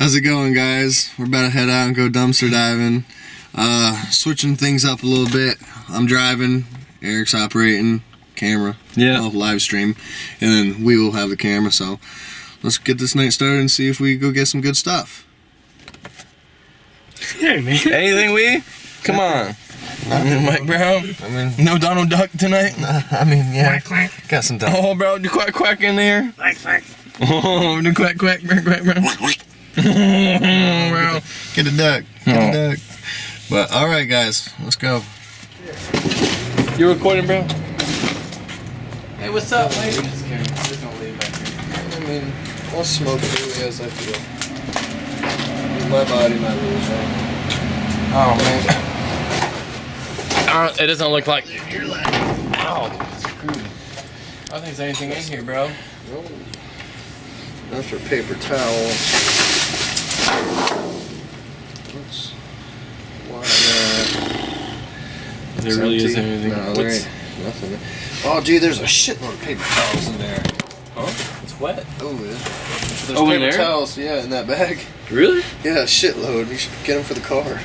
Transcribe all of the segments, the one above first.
How's it going, guys? We're about to head out and go dumpster diving. Switching things up a little bit. I'm driving, Eric's operating, camera, live stream, and then we will have the camera. So let's get this night started and see if we go get some good stuff. Hey, man. Anything we? Come on. Mike Brown. I mean, no Donald Duck tonight. I mean, yeah, Quack, quack. got some time. Oh, bro, do quack quack in there. Quack, quack. Oh, do quack quack, quack quack, bro. Bro. Get a duck. Get a duck. But all right, guys, let's go. You recording, bro? Hey, what's up, lady? I'm just kidding. I'm just gonna leave back here. I mean, I'll smoke it really as I feel. My body, my rules, right? Oh, man. It doesn't look like. Ow. Screwed. I don't think there's anything in here, bro. No. That's for paper towel. Let's why that. There really isn't anything. No, there ain't nothing. Oh, dude, there's a shitload of paper towels in there. Huh? It's wet. Oh, yeah. There's in paper there? towels, yeah, in that bag. Really? Yeah, a shitload. You should get them for the car. You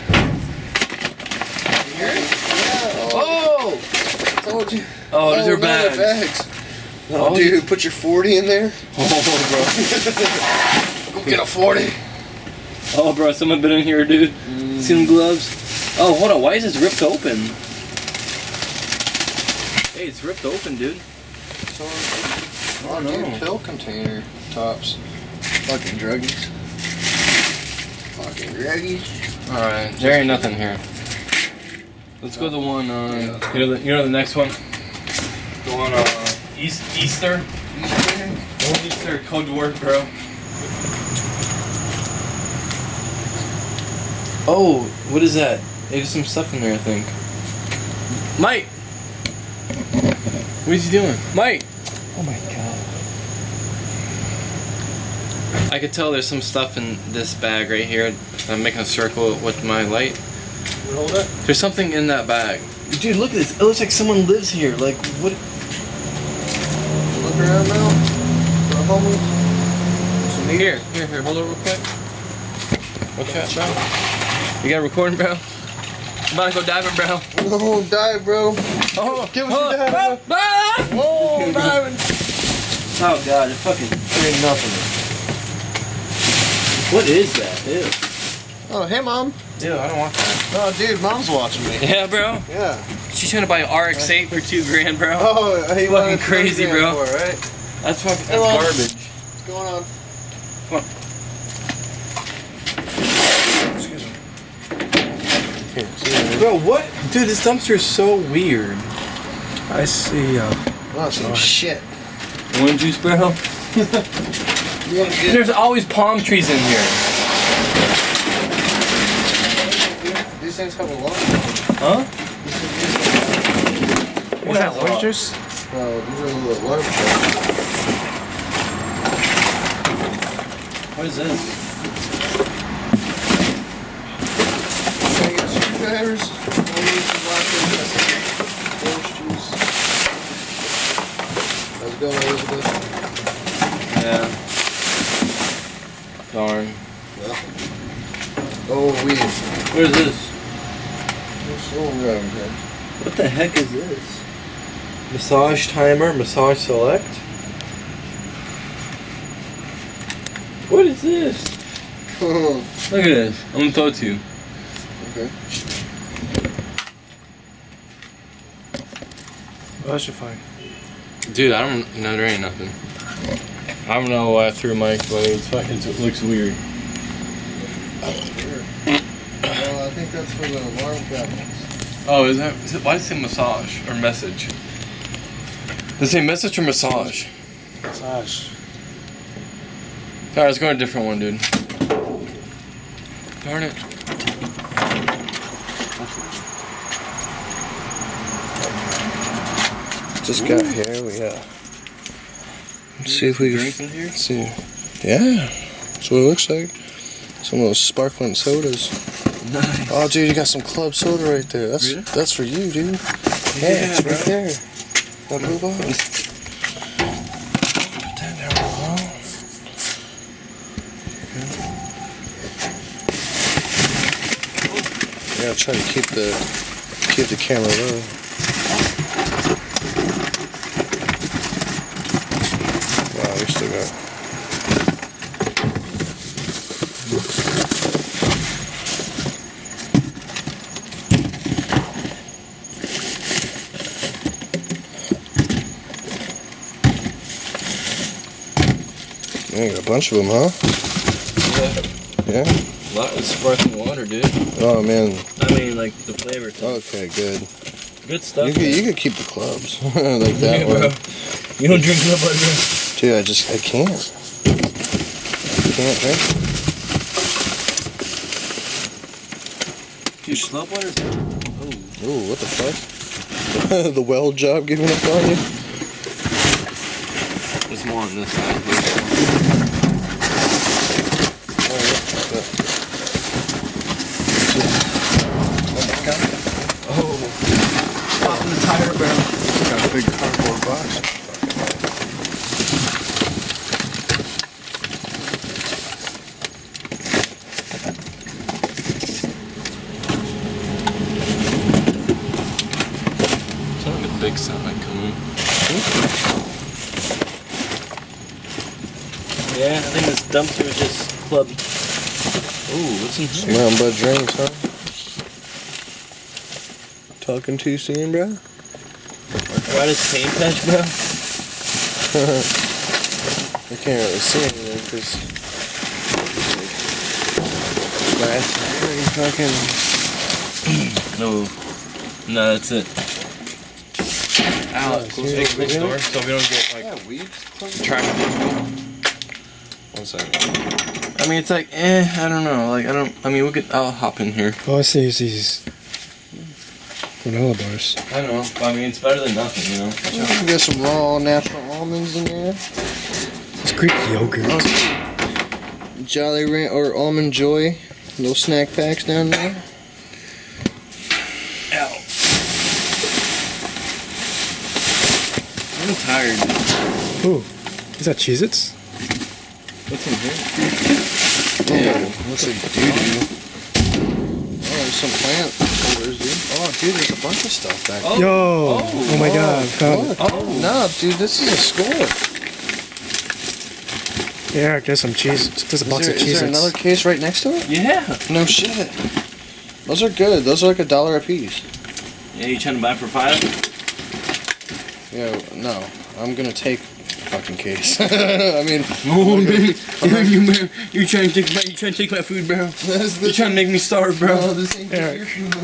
hear it? Yeah. Oh! Told you. Oh, these are no, bags. they're bags. Oh, dude, put your 40 in there. Oh, Go get a 40. bro. Oh, bro, someone been in here, dude. See them gloves? Oh, hold on. Why is this ripped open? Hey, it's ripped open, dude. Oh, dude, pill container tops. Fucking druggies. Fucking druggies. Alright, there ain't nothing here. Let's go to the one, you know the next one? The one, Easter? Easter code word, bro. Oh, what is that? There's some stuff in there, I think. Mike! What is he doing? Mike! Oh my god. I could tell there's some stuff in this bag right here. I'm making a circle with my light. Hold it. There's something in that bag. Dude, look at this. It looks like someone lives here. Like, what? Look around now. For a moment. Here, hold it real quick. What's that, bro? You got a recording, bro? I'm about to go diving, bro. Oh, dive, bro. Oh, Give us your dive, bro. Oh, diving. Oh, God, it fucking... There ain't nothing. What is that? Ew. Oh, hey, Mom. Ew, I don't want that. Oh, dude, Mom's watching me. Yeah, bro? Yeah. She's trying to buy an RX-8 for $2,000, bro. Oh, he Fucking crazy, bro. For, right? That's fucking Hey, Mom. garbage. What's going on? Come on. Excuse me. Here, see Bro, what? Dude, this dumpster is so weird. I see, Oh, some shit. Orange juice, bro? You want to get... There's always palm trees in here. These things have a lot. Huh? Is that orange juice? No, these are a little alarm clocks. What is this? Can I get screwdrivers? I'll need some vodka, orange juice. How's it going, Elizabeth? Yeah. Darn. Oh, weed. What is this? Okay. What the heck is this? Massage timer, massage select? What is this? Look at this. I'm gonna throw it to you. Okay. Well, that should fine. Dude, I don't know. There ain't nothing. I don't know why I threw Mike, but it looks weird. Well, I think that's for the alarm cabinets. Oh, is that? Why does it say massage or message? Does it say message or massage? Massage. Alright, let's go to a different one, dude. Darn it. Just got here. We got. Let's see if we Drinks can in here? see. Yeah, that's what it looks like. Some of those sparkling sodas. Nice. Oh, dude, you got some club soda right there. Really? That's for you, dude. Yeah, it's right there. Now move on. Put that down below. gotta try to keep the camera low. Wow, we still got. Man, you got a bunch of them, huh? Yeah. A lot of sparkling water, dude. Oh man. I mean, like the flavor. Okay, good. Good stuff. You could keep the clubs like that one. Bro. You don't drink club water, bro. Dude, I can't. I can't drink. Dude, club water. Oh. Ooh, what the fuck? The weld job giving up on you? There's more on this side. Popping the tire, bro. Got a big cardboard box. Sound like a big sound like coming. Yeah, I think this dumpster is just club. Ooh, what's in here? Nothing but drinks, huh? Talking too soon, bro? Arthritis pain patch, bro? I can't really see anything because fucking. No, that's it. Alex, close the door so we don't get like weeds. traffic. 1 second. I mean, it's like, I don't know. Like, I'll hop in here. Oh, I see these granola bars. I know. I mean, it's better than nothing, you know? You get some raw natural almonds in there. It's Greek yogurt. Jolly or Almond Joy. Little snack packs down there. Ow. I'm tired. Ooh, is that Cheez-Its? What's in here? Damn, looks like doo-doo. Oh, there's some plant colors, dude. Oh, dude, there's a bunch of stuff back there. Yo! Oh my god, found it. No, dude, this is a score. Yeah, I guess some Cheez-Its. There's a box of Is there Cheez-Its. another case right next to it? Yeah. No shit. Those are good. Those are like $1 a piece. Yeah, you trying to buy for $5? Yeah, no. I'm gonna take fucking case. I mean, you trying to take my food, bro? You trying to make me starve, bro? no, this ain't Yeah. your food.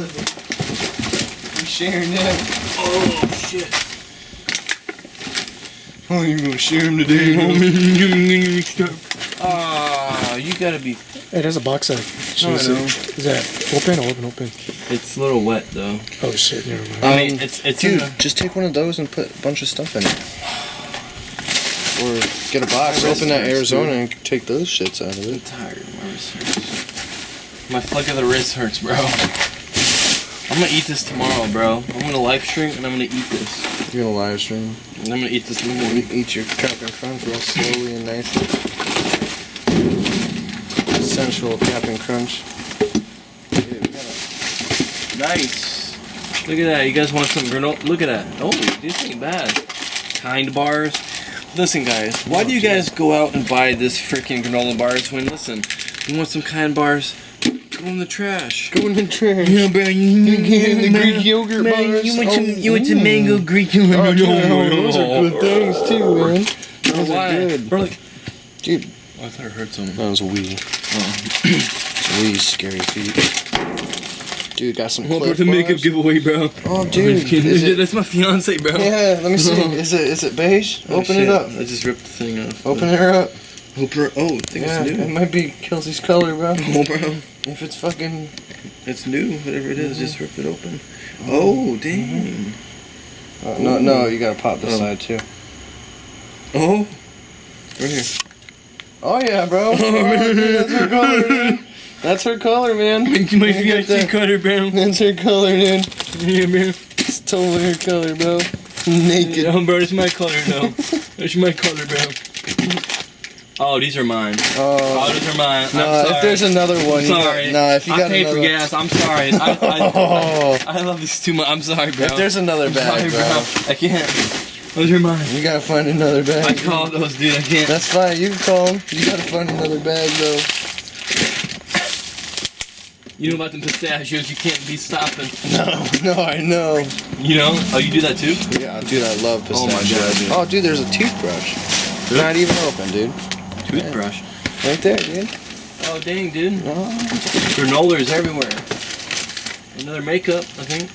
We're sharing that. Oh shit! Oh, you're gonna share them today, Ah, you gotta be. Hey, there's a box of Cheez-Its. Is that open or open? It's a little wet though. Oh shit, never mind. I mean, it's Dude, just take one of those and put a bunch of stuff in it. Or get a box, open that Arizona, and take those shits out of I'm it. tired. My wrist hurts. My flick of the wrist hurts, bro. I'm gonna eat this tomorrow, bro. I'm gonna live stream and I'm gonna eat this. You're gonna live stream. And I'm gonna eat this in the morning. Eat your Cap'n Crunch real slowly and nicely. Sensual Cap'n Crunch. Nice. Look at that. You guys want some granola? Look at that. Oh, this ain't bad. Kind bars. Listen, guys. Why do you guys go out and buy this freaking granola bars when, listen, you want some kind bars? Go in the trash. Go in the trash. Yeah, bro. You get the Greek yogurt bars. You want some mango Greek yogurt? Oh, those are good things too, man. Those are good. Bro, like, dude. Oh, I thought I heard something. That was a wee. Oh. It's a wee, scary feet. Dude, got some Well, Cliff the makeup bars. giveaway, bro. Oh, dude. Is it, That's my fiance, bro. yeah, let me see. Is it beige? Oh, Open shit. it up. I just ripped the thing off. Open her up. Open her. Oh, I think Yeah, it's it new. might be Kelsey's color, bro. Oh, bro. If it's fucking... It's new. Whatever it is, just rip it open. Oh, dang. no, you gotta pop this Oh. side too. Oh. Right here. Oh yeah, bro. Oh, dude, that's her color, dude. That's her color, man. My You get fiance that. cut her, bro. That's her color, dude. Yeah, bro. It's totally her color, bro. Naked. Yeah, bro, it's my color now. It's my color, bro. Oh, these are mine. Oh, These are mine. no, I'm sorry. if there's another one, I'm sorry. if you got I paid another for gas. I'm sorry. I love these too much. I'm sorry, bro. If there's another bag, sorry, bro. I can't. Those are mine. You gotta find another bag. I called those, dude. I can't. That's fine. You can call them. You gotta find another bag, though. You know about the pistachios? You can't be stopping. No, I know. You know? Oh, you do that too? Yeah, dude, I love pistachios. Oh my god, dude. Oh, dude, there's a toothbrush. They're not even open, dude. Toothbrush. Right there, dude. Oh, dang, dude. Oh. Granolas everywhere. Another makeup, I think.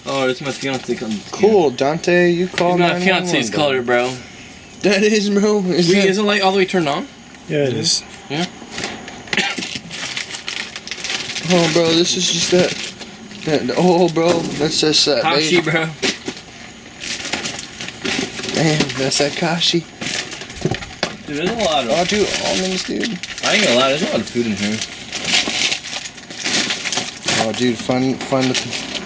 Oh, that's my fiance. Cool, Dante. You called my fiance's color, bro. That is, bro. Isn't the light all the way turned on? Yeah, it is. Yeah. Oh, bro, this is just that. Oh, bro, that's just that. Kashi, bro. Damn, that's that Kashi. Dude, there's a lot of. Oh, dude, almonds, dude. I ain't gonna lie, there's a lot of food in here. Oh, dude, fun the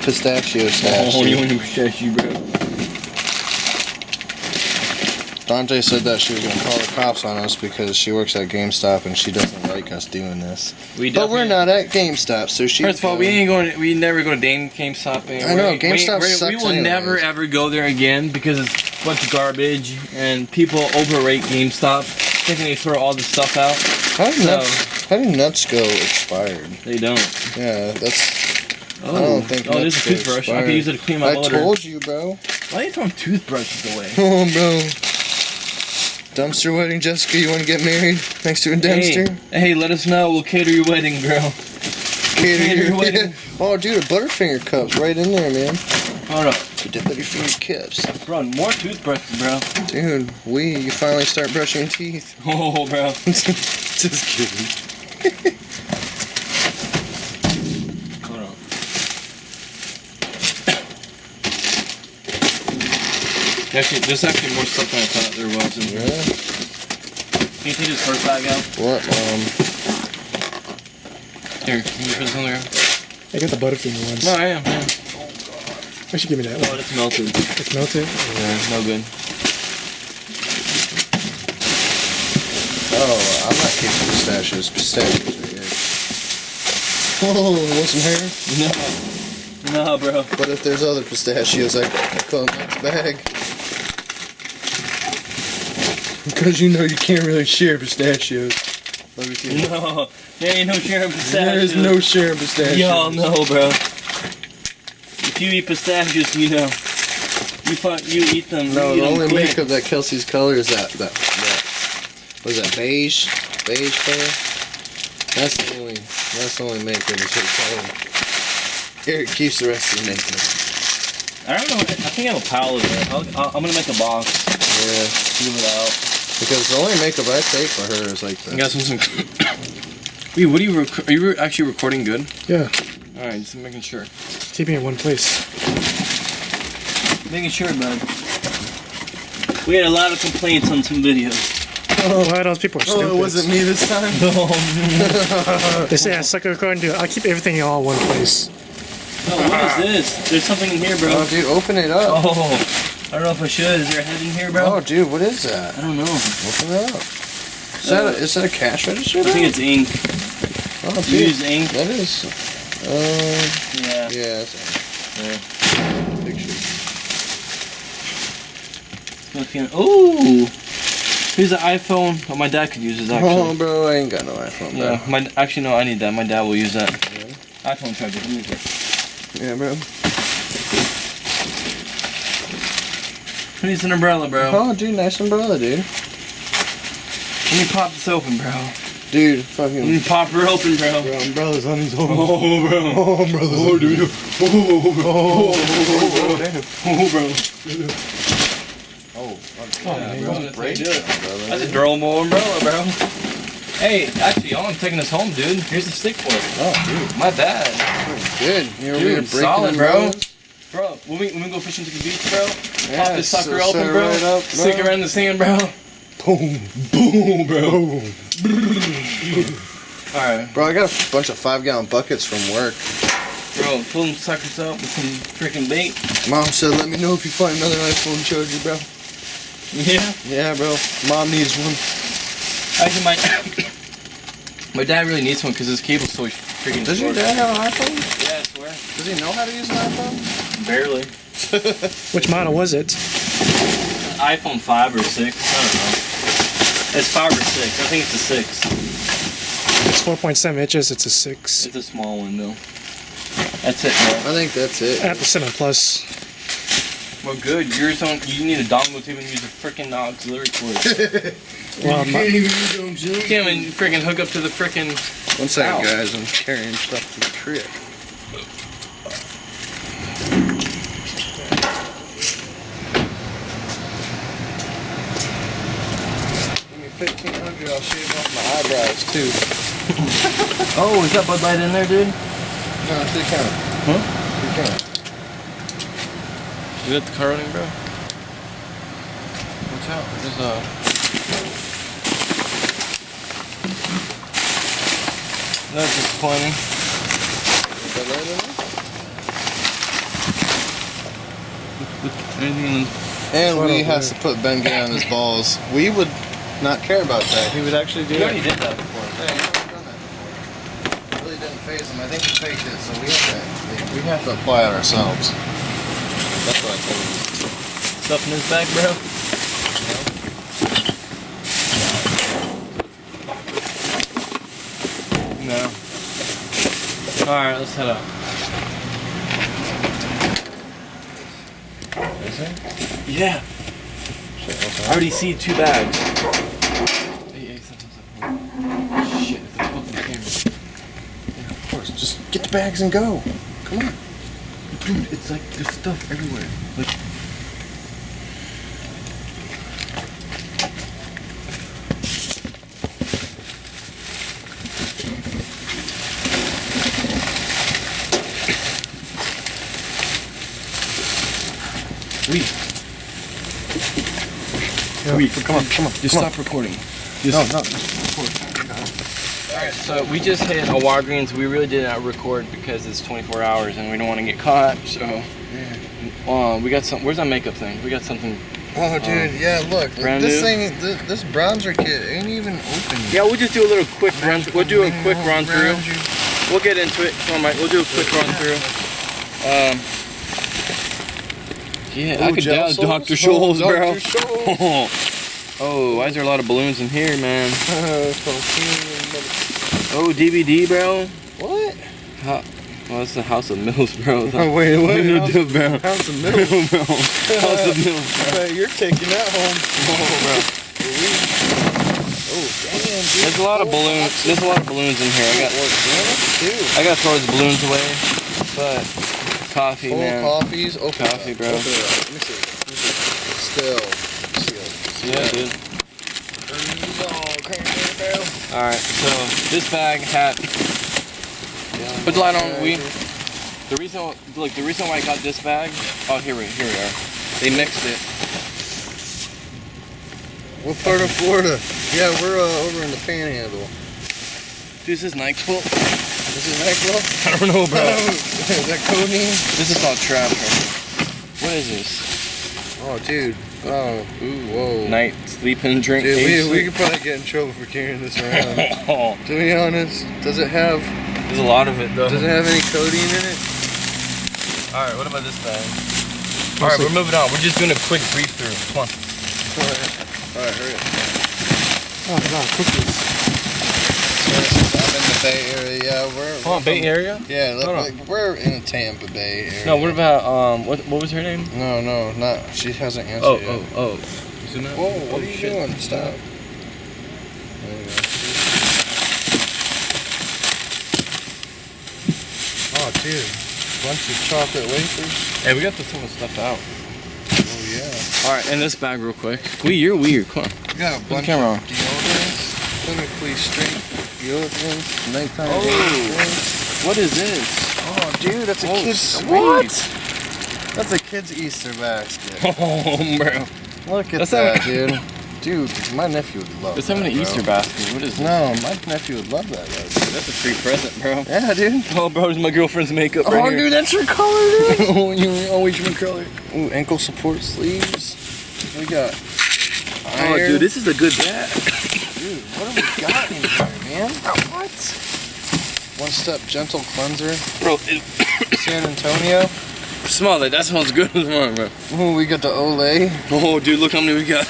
pistachio stash. Oh, you want to pistachio, bro? Dante said that she was gonna call the cops on us because she works at GameStop and she doesn't like us doing this. But we're not at GameStop, so she. First of all, we never go to GameStop anymore. I know, GameStop sucks We will anyways. never ever go there again because it's a bunch of garbage and people overrate GameStop, thinking they throw all the stuff out. How do nuts go expired? They don't. Yeah, that's. Oh, I don't think there's a nuts go toothbrush. I expired. can use it to clean my motor. I told you, bro. Why are you throwing toothbrushes away? Oh, bro. Dumpster wedding, Jessica. You want to get married next to a dumpster? Hey, let us know. We'll cater your wedding, bro. Cater your wedding. Oh, dude, a Butterfinger cup's right in there, man. Hold up. The Butterfinger cups. Bro, more toothbrushes, bro. Dude, you finally start brushing your teeth. Oh, bro. Just kidding. Hold on. Actually, there's actually more stuff than I thought there was in here. Yeah. Can you take this first bag out? What, Here, can you put this on there? I got the Butterfinger ones. No, I am. Yeah. Why should give me that Oh, one? it's melted. It's melted? Yeah, no good. Oh, I'm not keeping pistachios. Pistachios are good. Oh, want some hair? No, bro. But if there's other pistachios, I call them next bag. Because you know you can't really share pistachios. Let me see. No, there ain't no sharing pistachios. There is no sharing pistachios. Y'all know, bro. If you eat pistachios, you know. You eat them. No, you the eat them only quick. makeup that Kelsey's color is that what is that, beige color? That's the only makeup is her color. Eric keeps the rest of the makeup. I don't know. I think I have a pile of it. I'm gonna make a box. Yeah. Give it out. Because the only makeup I take for her is like You this. got some. Wait, what are you? Are you actually recording good? Yeah. All right, just making sure. Keep me in one place. Making sure, bud. We had a lot of complaints on some videos. Oh, why those people are stupid. Oh, it wasn't me this time? They say I suck at recording, dude. I keep everything in all one place. Oh, what is this? There's something in here, bro. Oh, dude, open it up. Oh, I don't know if I should. Is there a head in here, bro? Oh, dude, what is that? I don't know. Open it up. Is that a cash register? I think it's ink. Oh, You dude. use ink? That is. Yeah. Yeah. Picture. Ooh! Here's an iPhone. Oh, my dad could use this actually. Oh, bro, I ain't got no iPhone, bro. Yeah, actually no, I need that. My dad will use that. Yeah. iPhone charger. Let me get. Yeah, bro. Who needs an umbrella, bro? Oh, dude, nice umbrella, dude. Let me pop this open, bro. Dude, Let fucking. me pop her open, bro. Bro, umbrella's on his own. Oh, bro. Oh, umbrella's Oh, dude. Oh, bro. Oh, damn. Oh, bro. Yeah, bro, bro. that's how you do it. That's a durable umbrella, bro. Hey, actually, I'm taking this home, dude. Here's the stick for it. Oh, dude. My bad. Good. You Dude, breaking solid, bro. umbrellas? Bro, when we go fishing to the beach, bro, Yeah, pop this sucker so open, bro. right up, Stick bro. around the sand, bro. Boom. Boom, bro. Boom. Alright. Bro, I got a bunch of 5-gallon buckets from work. Bro, fill them suckers up with some freaking bait. Mom said, let me know if you find another iPhone charger, bro. Yeah? Yeah, bro. Mom needs one. Actually, my dad really needs one because his cable's so freaking Does your short. dad have an iPhone? Yeah, I swear. Does he know how to use an iPhone? Barely. Which model was it? iPhone 5 or 6. I don't know. It's 5 or 6. I think it's a 6. It's 4.7 inches. It's a 6. It's a small window. That's it, bro. I think that's it. At the 7 Plus. Well, good. Yours don't. You need a dongle to even use a freaking auxiliary cord. Well, You can't even use them, Jill. You can't even freaking hook up to the freaking. One second, Ow. guys. I'm carrying stuff to the trip. Give me 1,500. I'll shave off my eyebrows too. Oh, is that Bud Light in there, dude? No, it's the counter. Huh? The counter. You got the car running, bro? Watch out. There's a. That's disappointing. Is that right in Anything in there? And What we up, has man? to put Bengay on his balls. We would not care about that. He would actually do You it. already did that before. Yeah, he's already done that before. It really didn't phase him. I think he faked it, so we have to apply it ourselves. That's what I told him. Stuff in his back, bro. No. Alright, let's head up. Is it? Yeah. I already see 2 bags. Hey, stop. Shit, it's a fucking camera. Yeah, of course. Just get the bags and go. Come on. Dude, it's like there's stuff everywhere. Like. Come on. Just stop recording. No. Alright, so we just hit a Walgreens. We really did not record because it's 24 hours and we don't want to get caught. So, we got some. Where's that makeup thing? We got something. Oh, dude, yeah, look. Brand This new? thing, this bronzer kit ain't even open yet. Yeah, we'll just do a little quick run. We'll do a quick run through. Around you. We'll get into it. Come on, Mike. We'll do a quick run through. Yeah, I Oh, could Gel down Souls? Dr. Scholl's, Oh, bro. Dr. Scholl's. Oh, why is there a lot of balloons in here, man? Oh, DVD, bro. What? Well, that's the House of Mills, bro. Oh, wait, what? House bro. House of Milk. House of Mills, bro. You're taking that home. Oh, bro. Oh, damn, dude. There's a lot of balloons. There's a lot of balloons in here. I gotta throw those balloons away. But coffee, Full man. coffees. Open Coffee, it up. bro. Open it up. Let me see. Still sealed. Yeah, dude. Okay, bro. All right. So this bag had. Put the light on. The reason why I got this bag. Oh, here we are. They mixed it. What part of Florida? Yeah, we're over in the Panhandle. Dude, this is NyQuil. This is NyQuil? I don't know, bro. Is that codeine? This is all trash. What is this? Oh, dude. Oh, ooh, whoa. Night sleep and drink. Dude, we could probably get in trouble for carrying this around. Oh, To be honest, does it have there's a lot of it though. does it have any codeine in it? All right, what about this bag? All right, we're moving on. We're just doing a quick brief through. Come on. Alright, hurry up. Oh, God, cookies. I'm in the Bay Area. Yeah, we're Come on, Bay Area. Yeah, No. like, we're in the Tampa Bay area. No, what about what was her name? No, not. She hasn't answered Oh, yet. oh. Zoom out. Whoa, what are you shit. doing? Stop. There you go. Oh, dude. Bunch of chocolate wafers. Hey, we got to throw stuff out. Oh, yeah. All right, in this bag real quick. You're weird. Come on. We got a Put the bunch camera on. of deodorants. Clinically straight deodorants. Nighttime Oh. deodorants. What is this? Oh, dude, that's a Oh, kid's sweet. That's a kid's Easter basket. Oh, bro. Look at That's that, not- dude. Dude, my nephew would love It's that. having an bro. Easter basket. What is this? No, my nephew would love that, bro. That's a free present, bro. Yeah, dude. Oh, bro, it's my girlfriend's makeup right here. Dude, that's your color, dude. Oh, you always your color. Ooh, ankle support sleeves. We got Oh, iron. dude, this is a good bag. Dude, what have we got in here, man? What? One Step Gentle Cleanser. Bro, San Antonio. smell that. That smells good as well, bro. Ooh, we got the Olay. Oh, dude, look how many we got.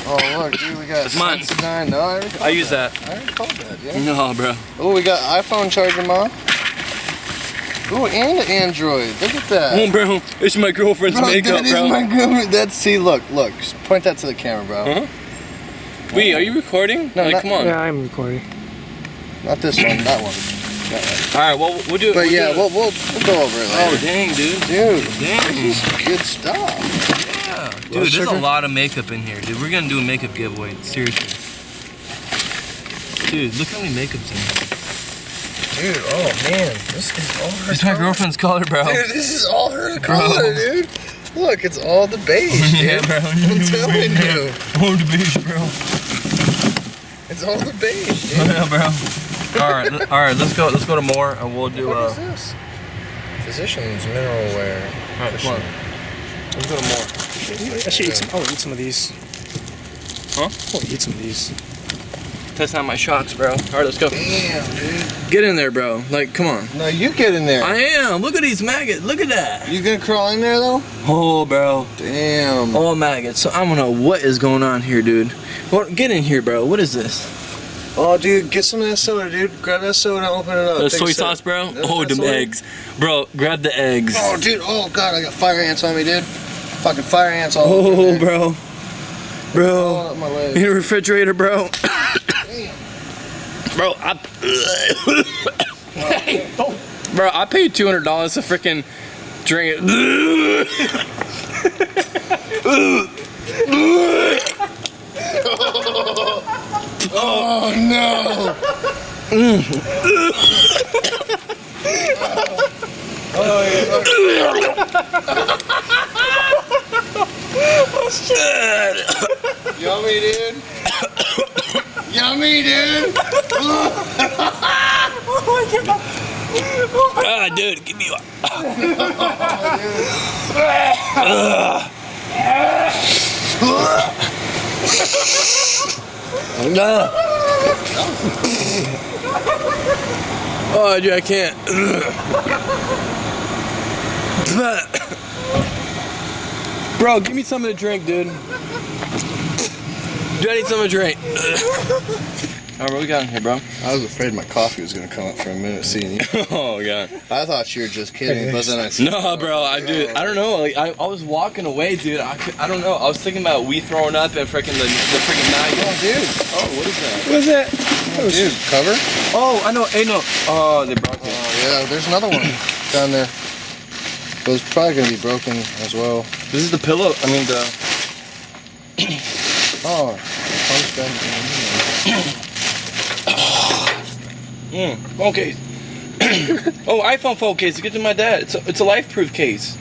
Oh, look, dude, we got That's mine. Sensodyne. No, I already called I use that. I already called that, yeah. No, bro. Oh, we got iPhone charger, Mom. Ooh, and Android. Look at that. Oh, bro, it's my girlfriend's makeup, that is bro. my girlfriend. That's, see, look. Just point that to the camera, bro. Huh? Wait, are you recording? No, like, not- come on. Yeah, I'm recording. Not this one, that one. That one. All right, well, we'll do it. But yeah, do it. we'll go over it later. Oh, dang, dude. Dude, Dang. this is good stuff. Yeah. Dude, Well, there's sugar? a lot of makeup in here, dude. We're gonna do a makeup giveaway. Seriously. Dude, look how many makeups in here. Dude, oh man, this is all her It's my girlfriend's color, bro. Dude, this is all her color, dude. Look, it's all the beige, dude. Yeah, bro. I'm telling you. Oh, the beige, bro. It's all the beige, dude. Yeah, bro. All right. Let's go to more, and we'll do. What is this? Physicians Mineral Wear. All right, come on. Let's go to more. I should eat some. I'll eat some of these. Huh? I'll eat some of these. That's not my shocks, bro. All right, let's go. Damn, dude. Get in there, bro. Like, come on. No, you get in there. I am. Look at these maggots. Look at that. You gonna crawl in there though? Oh, bro. Damn. All maggots. So I don't know what is going on here, dude. What? Get in here, bro. What is this? Oh, dude, get some of that soda, dude. Grab that soda, open it up. The Take soy a sip. sauce, bro. That's Oh, that them soy? eggs, bro. Grab the eggs. Oh, dude. Oh, God, I got fire ants on me, dude. Fucking fire ants all over Oh, me. bro. Crawling Bro. up my leg. In the refrigerator, bro. Damn. Bro, Bro, I paid $200 to freaking drink it. Oh, no. Yummy, dude. Yummy, dude. Ah, dude, give me one. No. Oh, dude, I can't. Bro, give me something to drink, dude. Dude, I need something to drink. Alright, what we got in here, bro? I was afraid my coffee was gonna come up for a minute seeing you. Oh, God. I thought you were just kidding, but then I No, bro, I don't know. Like, I was walking away, dude. I don't know. I was thinking about we throwing up and freaking the freaking Oh, maggot. dude. Oh, what is that? What is that? Oh, dude, cover? Oh, I know. Hey, no. Oh, they broke it. Oh, yeah, there's another one down there. But it's probably gonna be broken as well. This is the pillow. I mean, the. Oh, punch bend. Phone case. Oh, iPhone phone case. Get to my dad. It's a life-proof case.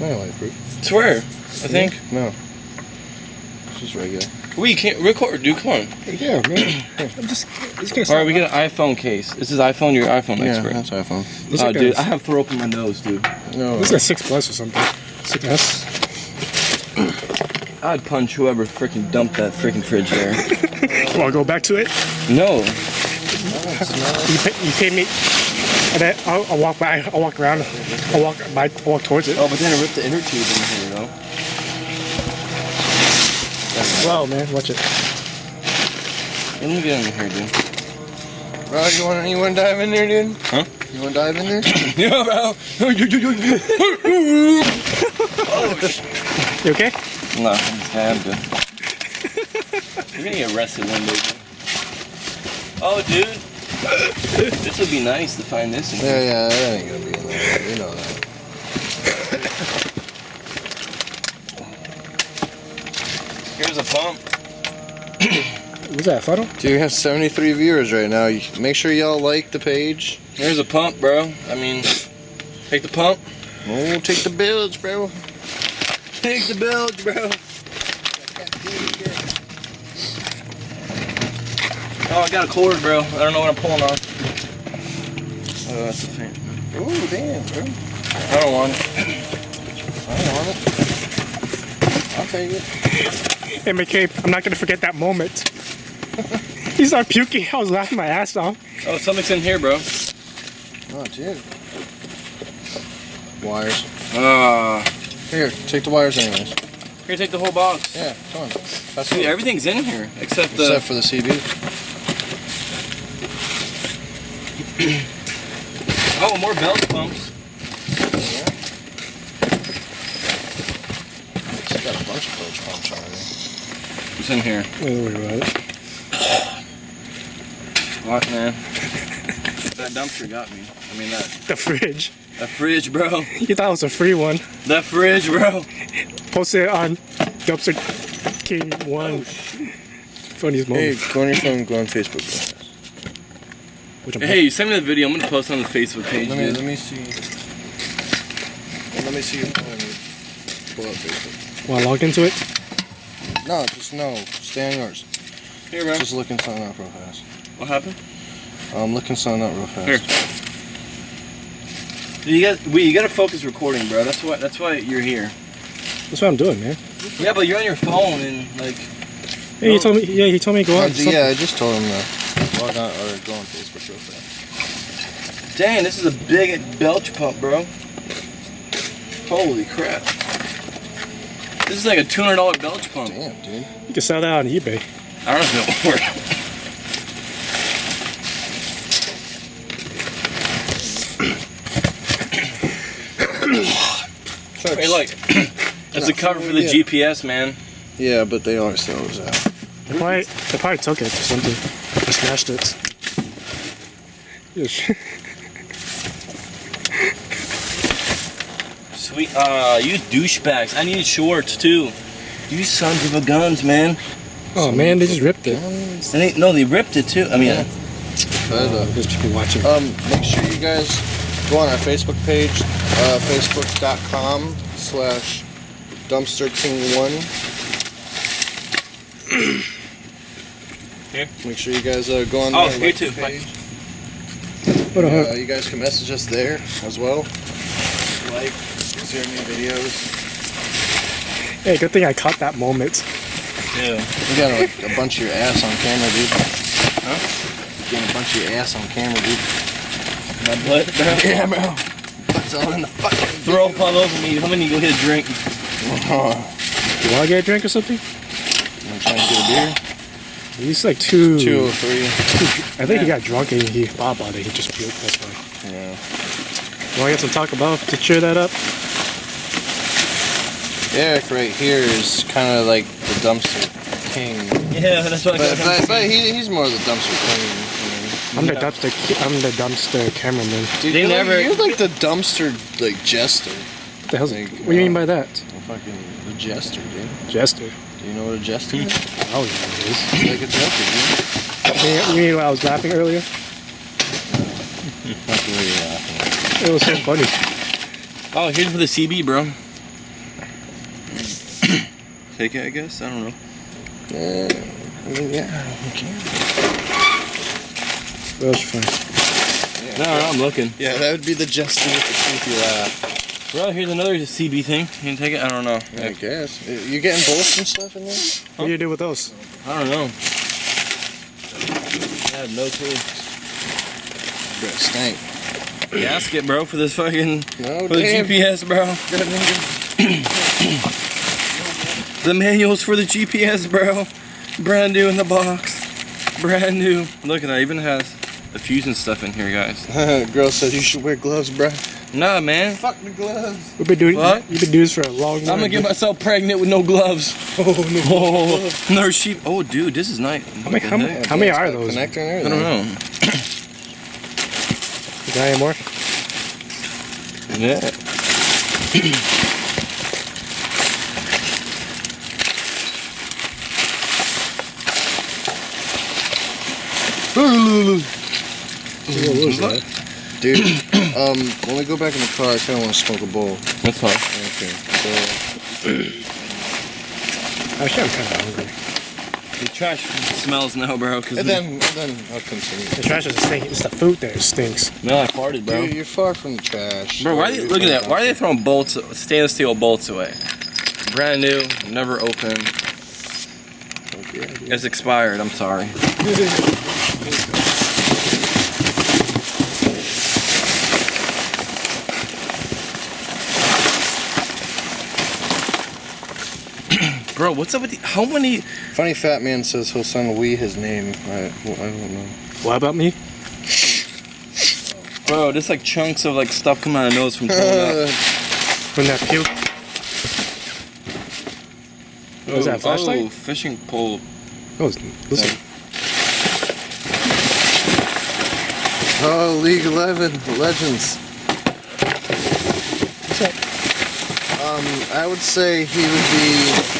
No, life-proof. Swear. I think. No. It's just regular. We can't record, dude. Come on. Yeah, man. I'm just. It's gonna All right, we get an iPhone case. This is iPhone. Your iPhone Yeah, expert. that's iPhone. Looks Oh, like dude, a- I have throw up in my nose, dude. No. This is a 6 Plus or something. 6S. I'd punch whoever freaking dumped that freaking fridge there. Want to go back to it? No. You paid me. And then I'll walk by. I'll walk around. I'll walk towards it. Oh, but then I ripped the inner tube in here, though. Wow, man, watch it. Let me get in here, dude. Bro, you wanna dive in there, dude? Huh? You wanna dive in there? Yeah, bro. You okay? No, I'm good. You're gonna get arrested one day. Oh, dude. This would be nice to find this in here. Yeah, that ain't gonna be in there. You know that. Here's a pump. Was that a photo? Dude, we have 73 viewers right now. Make sure y'all like the page. Here's a pump, bro. I mean, take the pump. Oh, take the bilge, bro. Take the bilge, bro. Oh, I got a cord, bro. I don't know what I'm pulling off. Oh, that's a fan. Ooh, damn, bro. I don't want it. I don't want it. I'll take it. Hey, McCabe, I'm not gonna forget that moment. He started puking. I was laughing my ass off. Oh, something's in here, bro. Oh, dude. Wires. Here, Here, take the wires anyways. take the whole box. Yeah, come on. That's Dude, everything's in here except the. Except for the CB. Oh, more belt pumps. It's got a bunch of filter pumps already. What's in here? Don't worry about it. What, man? That dumpster got me. I mean, The fridge. that fridge, bro. You thought it was a free one. That fridge, bro. Posted it on Dumpster King 1. Funniest Hey, moment. go on your phone, go on Facebook. Which I'm Hey, send me the video. I'm gonna post it on the Facebook page. Let dude. me see. Let me see your phone. Pull up Facebook. Want to log into it? No, just no. Stay on yours. Here, bro. Just looking something up real fast. What happened? I'm looking something up real fast. Here. You gotta focus recording, bro. That's why you're here. That's what I'm doing, man. Yeah, but you're on your phone and like. Hey, he told me. Yeah, he told me to go on. Yeah, I just told him to log on or go on Facebook real fast. Dang, this is a big belch pump, bro. Holy crap. This is like a $200 belch pump. Damn, dude. You can sell that on eBay. I don't know if it'll work. Hey, look. That's a cover for the GPS, man. Yeah, but they always throw those out. They probably took it or something. Or smashed it. Yes. Sweet. You douchebags. I need shorts too. You sons of a guns, man. Oh man, they just ripped it. No, they ripped it too. I mean, Yeah. But, There's people watching. make sure you guys go on our Facebook page, facebook.com/dumpsterking1. Here. Make sure you guys go on Oh, there. here like too. the page. Hold on. You guys can message us there as well. Like, see our new videos. Hey, good thing I caught that moment. Yeah. You got like a bunch of your ass on camera, dude. Huh? Getting a bunch of your ass on camera, dude. My butt, bro. Yeah, bro. Butts all in the fucking. Throw up all over me. How many go get a drink? You want to get a drink or something? I'm trying to get a beer. He's like two. 2 or 3. I think he got drunk and he thought about it. He just puked. That's why. Yeah. You want to get some Taco Bell to cheer that up? Eric right here is kind of like the dumpster king. Yeah, that's what I got. But he's more the dumpster king. I'm the dumpster cameraman. Dude, They you're, never- you're like the dumpster like jester. What the hell's Like, what do you mean by that? Fucking the jester, dude. Jester. Do you know what a jester is? I don't know what it is. It's like a joker, dude. You mean when I was laughing earlier? Not the way you're laughing. It was so funny. Oh, here's for the CB, bro. Take it, I guess. I don't know. Yeah, I mean, yeah, okay. What else you find? No, I'm looking. Yeah, that would be the jester with the creepy laugh. Bro, here's another CB thing. You can take it? I don't know. I guess. You getting bolts and stuff in there? What do you do with those? I don't know. I have no clue. Bro, stank. Gasket, bro, for this fucking. No, For the damn. GPS, bro. The manuals for the GPS, bro. Brand new in the box. Brand new. Look at that. Even has the fusion stuff in here, guys. Girl said you should wear gloves, bro. Nah, man. Fuck the gloves. We've been doing. What? You've been doing this for a long time. I'm gonna get myself pregnant with no gloves. Oh no. Oh, another sheep. Oh, dude, this is nice. How many are those? Connector and I everything. don't know. You got any more? Yeah. What was that? Dude, when we go back in the car, I kind of want to smoke a bowl. That's fine. Okay, so Actually, I'm kind of hungry. The trash smells now, bro. Cause and then I'll continue. The trash doesn't stink. It's the food that stinks. no, I farted, bro. Dude, you're far from the trash. Bro, why are they, look at that. Why are they throwing bolts, stainless steel bolts away? Brand new, never opened. It's expired. I'm sorry. Bro, what's up with how many? Funny fat man says he'll send we his name. I don't know. What about me? Bro, there's like chunks of like stuff coming out of nose from pulling up. From that puke. What was that, a flashlight? Oh, fishing pole. Oh, listen. Oh, League 11 Legends. What's up? I would say he would be.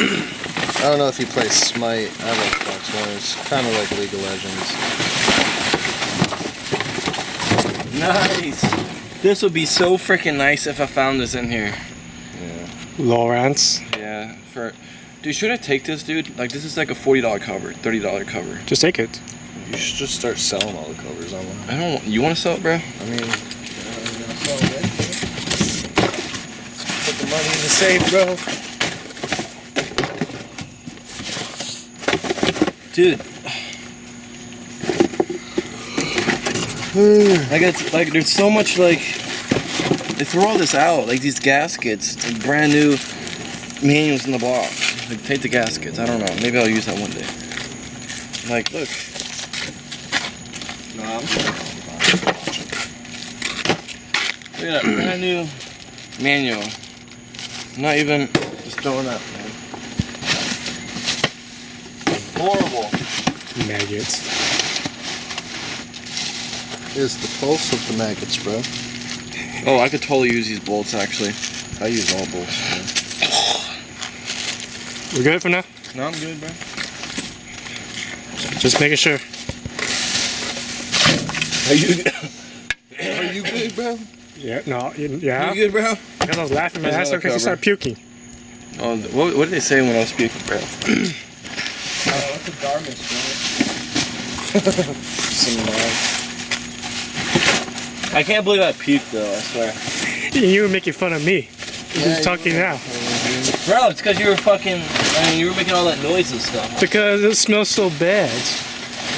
I don't know if he plays Smite. I like Xbox One. It's kind of like League of Legends. Nice. This would be so freaking nice if I found this in here. Yeah. Lawrence. Yeah. Dude, should I take this, dude? Like, this is like a $40 cover, $30 cover. Just take it. You should just start selling all the covers online. I don't. You want to sell it, bro? I mean, put the money in the safe, bro. Dude. Like it's like there's so much like they throw all this out, like these gaskets, it's like brand new manuals in the box. Like take the gaskets. I don't know. Maybe I'll use that one day. Like look. No, I'm Look at that brand new manual. Not even just throwing that, man. Horrible. Maggots. Is the pulse of the maggots, bro. Oh, I could totally use these bolts actually. I use all bolts. We good for now? No, I'm good, bro. Just making sure. Are you Are you good, bro? Yeah, no, yeah. You good, bro? Because I was laughing, man. There's That's okay. another She started puking. Oh, what did they say when I was speaking, bro? That's a garment, bro. Some I can't believe I puked though, I swear. You were making fun of me. Yeah, Who's talking now? Bro, it's because you were fucking, you were making all that noise and stuff. Because it smells so bad.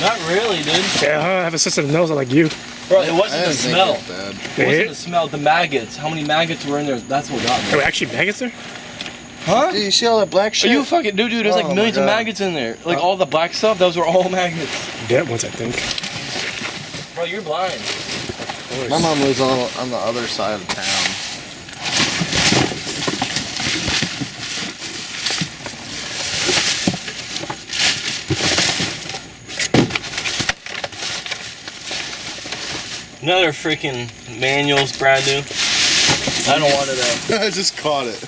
Not really, dude. Yeah, I have a sensitive nose like you. Bro, it wasn't the smell. Bad. It wasn't the smell, the maggots. How many maggots were in there? That's what got Are me. we actually maggots there? Huh? Dude, you see all that black Are shit? you fucking, dude, there's like Oh millions my of God. maggots in there. Like all the black stuff, those were all maggots. Dead ones, I think. Bro, you're blind. My mom lives on the other side of town. Another freaking manuals, brand new. I don't want it out. I just caught it.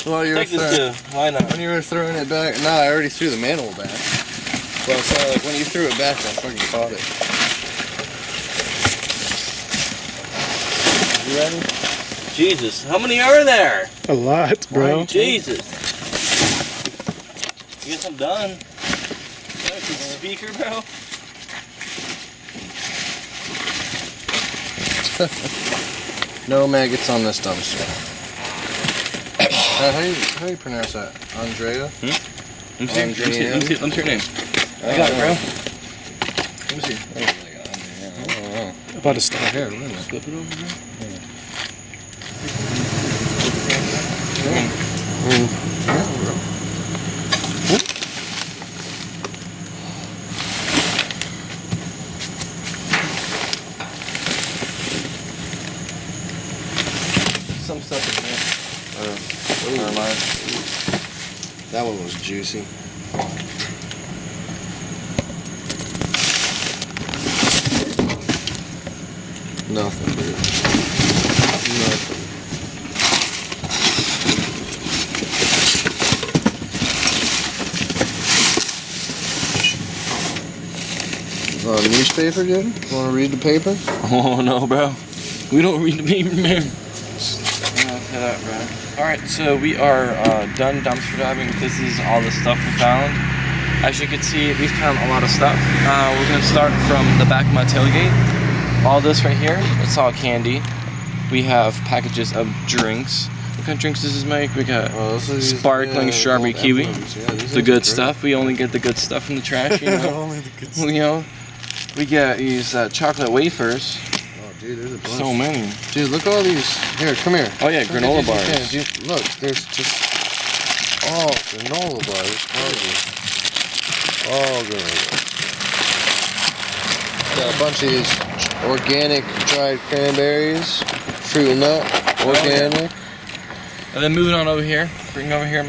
While you were Take this too. Why not? when you were throwing it back. No, I already threw the manual back. Well, so like when you threw it back, I fucking caught it. You ready? Jesus, how many are there? A lot, bro. Jesus. I guess I'm done. That's a speaker, bro. No maggots on this dumpster. How do you pronounce that? Andrea? Let me see your name. I got it, bro. Let me see. About to start. Here, wait a minute. Flip it over, bro. Some stuff in there. Never mind. That one was juicy. Nothing, dude. Nothing. Newspaper, dude? Want to read the paper? Oh no, bro. We don't read the paper, man. That, bro. Alright, so we are done dumpster diving. This is all the stuff we found. As you can see, we found a lot of stuff. We're going to start from the back of my tailgate. All this right here, it's all candy. We have packages of drinks. What kind of drinks does this make? We got these, sparkling strawberry gold kiwi. emblems. Yeah, The good stuff. We only get the good stuff from the trash, you know. Only the good stuff. You know, we got these chocolate wafers. Oh, dude, there's a bunch. So many. Dude, look at all these. Here, come here. Oh yeah, Look granola at these bars. cans. Dude, look, there's just all granola bars. All granola bars. Got a bunch of these organic dried cranberries, fruit and nut, organic. And then moving on over here, bring over here.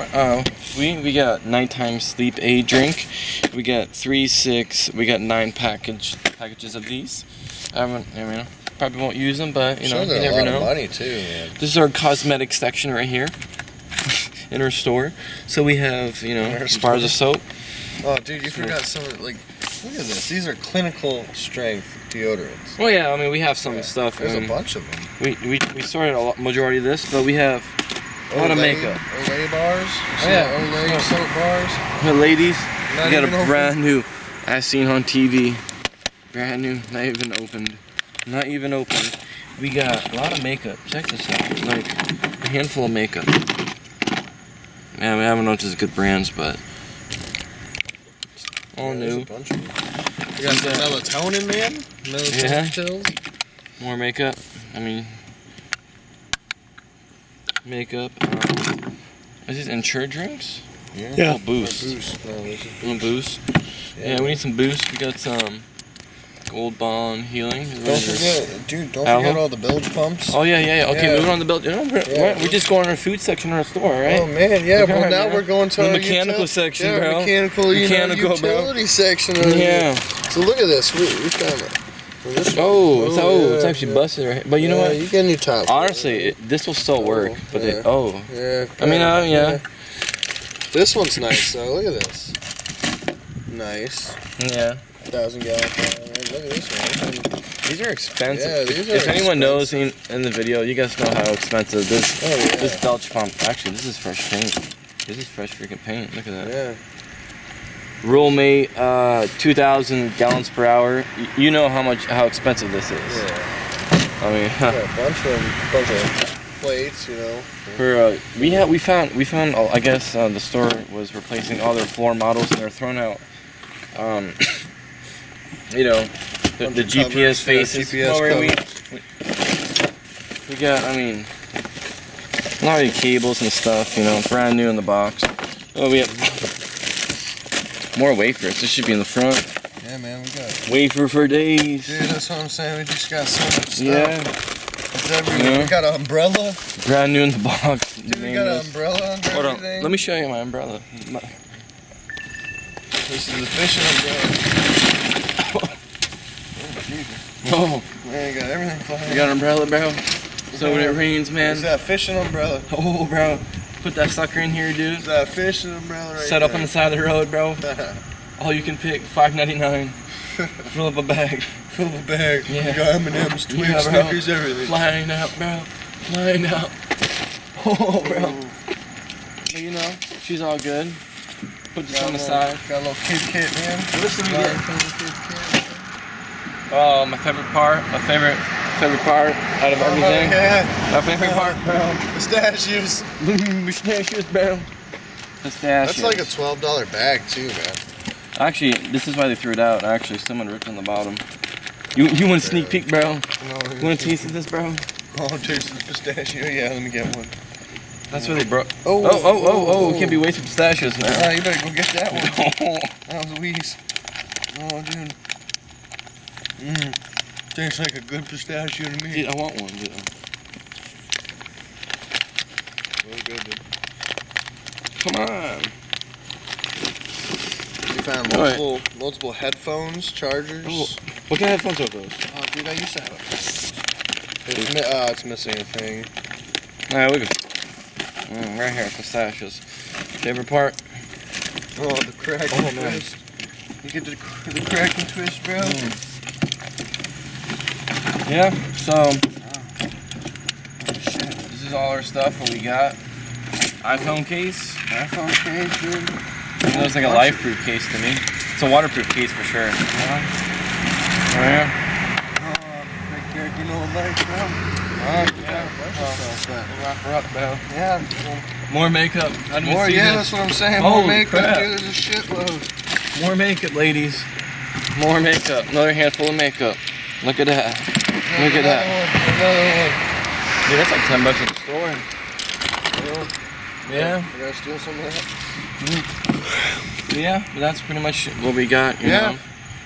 We got nighttime sleep aid drink. We got 3, 6. We got 9 packages of these. Probably won't use them, but you know, you never know. A lot of money too, man. This is our cosmetic section right here in our store. So we have, you know, bars of soap. Oh, dude, you forgot some. Like, look at this. These are clinical strength deodorants. Well, yeah, I mean, we have some stuff. There's a bunch of them. We sorted majority of this, but we have a lot of makeup. Olay bars. Oh, yeah. Olay soap bars. The ladies, Not we got a even brand new, as seen on TV. Brand new, not even opened. Not even opened. We got a lot of makeup. Check this out. Like a handful of makeup. Man, I don't know if this is good brands, but all new. There's a bunch of them. We got some melatonin, man. Melatonin pills. More makeup. I mean, makeup. Is this Ensure drinks? Yeah. Oh, Boost. No, this is Boost. Boost. Yeah, we need some Boost. We got some Gold Bond Healing. Don't forget all the bilge pumps. Oh yeah. Okay, Yeah. moving on the build. You know, we just go in our food section in our store, right? Oh man, yeah. Well, now we're going to the our mechanical section, bro. Mechanical, utility section. Yeah. So look at this. We found it. It's actually busted, right? But you know what? You get a new top. Honestly, this will still work. But yeah. I mean, yeah. This one's nice though. Look at this. Nice. Yeah. 1,000 gallon. Look at this one. These are expensive. Yeah, these are if anyone expensive. knows in the video, you guys know how expensive this yeah. this belch pump. Actually, this is fresh paint. This is fresh freaking paint. Look at that. Yeah. Rule-mate, 2,000 gallons per hour. You know how expensive this is. Yeah. I mean, A bunch of plates, you know. for we found. I guess the store was replacing all their floor models, and they're throwing out, you know, the GPS faces. We got, I mean, a lot of cables and stuff. You know, brand new in the box. Oh, we have more wafers. This should be in the front. Yeah, man, we got Wafer for days. Dude, that's what I'm saying. We just got so much stuff. Yeah. It's everywhere. Yeah. We got an umbrella. Brand new in the box. Dude, we got an umbrella under Hold on. everything. Let me show you my umbrella. This is the fishing umbrella. Oh, Man, you got everything flying. you got an umbrella, bro? So when it rains, man. It's that fishing umbrella. Oh, bro. Put that sucker in here, dude. It's that fishing umbrella right Set up on the side of the road, bro. All you can pick, $5.99. Fill up a bag. Fill the bag. Yeah. You got M&M's, Twix, Yeah, bro. Snickers, everything. Flying out, bro. Flying out. Oh, bro. But you know, she's all good. Put this on the side. Got a little kid kit, man. Listen, we Got get. a little kid kit. Oh, my favorite part. My favorite part out of everything. Yeah. My favorite part, bro. Pistachios. Pistachios, bro. Pistachios. That's like a $12 bag too, man. Actually, this is why they threw it out. Actually, someone ripped on the bottom. You want a sneak peek, bro? No, You want a taste of this, bro? Oh, taste the pistachio. Yeah, let me get one. That's where they broke. Oh. We can't be wasting pistachios now. Ah, you better go get that one. That was Louise. Oh, dude. Tastes like a good pistachio to me. Dude, I want one, dude. Well, good, dude. Come on. We found multiple headphones, chargers. Oh, what kind of headphones are those? Oh, dude, I used to have it. It's missing a thing. Alright, look at right here, pistachios. Favorite part? Oh, the crack and twist. You get the crack and twist, bro. Yeah, so this is all our stuff, what we got. iPhone case. iPhone case, dude. It looks like a life-proof case to me. It's a waterproof case for sure. Oh yeah. Big You know what makeup, bro? Yeah. More makeup. I didn't More, see yeah, this. that's what I'm saying. Holy More makeup, crap. dude. There's a shitload. More makeup, ladies. More makeup. Another handful of makeup. Look at that. Look at that. Another Dude, that's like $10 at the store. one. Yeah. I gotta steal some of that. Yeah, but that's pretty much what we got, you Yeah. know.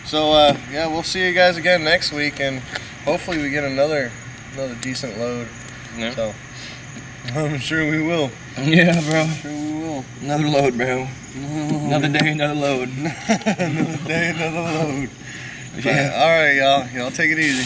So, yeah, we'll see you guys again next week, and hopefully we get another decent load. Yeah. So, I'm sure we will. Yeah, bro. I'm sure we will. Another load, bro. Another day, another load. Another day, another load. Yeah. All right, y'all. Y'all take it easy.